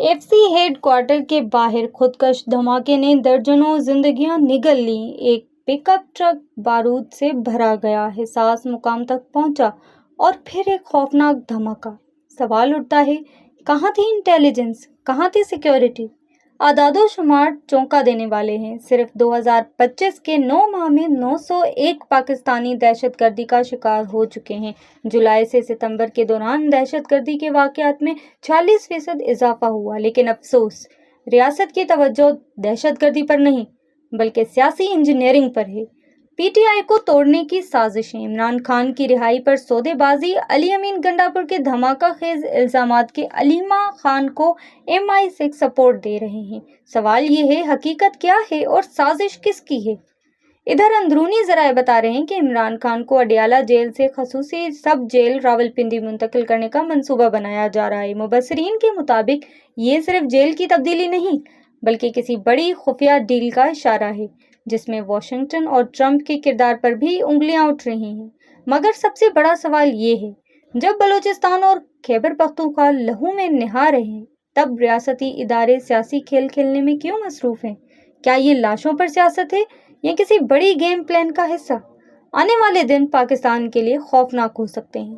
F C head quarter کے باہر خودکش دھماکے نے درجنوں زندگیاں نگل لیں۔ ایک پک اپ ٹرک بارود سے بھرا گیا، حساس مقام تک پہنچا اور پھر ایک خوفناک دھماکہ۔ سوال اٹھتا ہے، کہاں تھی انٹیلیجنس، کہاں تھی سیکیورٹی؟ اعداد و شمار چونکا دینے والے ہیں۔ صرف 2025 کے 9 ماہ میں 901 پاکستانی دہشت گردی کا شکار ہو چکے ہیں۔ جولائی سے ستمبر کے دوران دہشت گردی کے واقعات میں 46% اضافہ ہوا، لیکن افسوس، ریاست کی توجہ دہشت گردی پر نہیں بلکہ سیاسی انجینئرنگ پر ہے۔ پی ٹی آئی کو توڑنے کی سازشیں، عمران خان کی رہائی پر سودے بازی، علی امین گنڈا پور کے دھماکہ خیز الزامات کے علیمہ خان کو MI6 سپورٹ دے رہے ہیں۔ سوال یہ ہے، حقیقت کیا ہے اور سازش کس کی ہے؟ ادھر اندرونی ذرائع بتا رہے ہیں کہ عمران خان کو اڈیالہ جیل سے خصوصی سب جیل راولپنڈی منتقل کرنے کا منصوبہ بنایا جا رہا ہے۔ مبصرین کے مطابق یہ صرف جیل کی تبدیلی نہیں بلکہ کسی بڑی خفیہ ڈیل کا اشارہ ہے، جس میں واشنگٹن اور ٹرمپ کے کردار پر بھی انگلیاں اٹھ رہی ہیں۔ مگر سب سے بڑا سوال یہ ہے، جب بلوچستان اور خیبر پختونخوا لہو میں نہا رہے ہیں، تب ریاستی ادارے سیاسی کھیل کھیلنے میں کیوں مصروف ہیں؟ کیا یہ لاشوں پر سیاست ہے یا کسی بڑی گیم پلان کا حصہ؟ آنے والے دن پاکستان کے لیے خوفناک ہو سکتے ہیں۔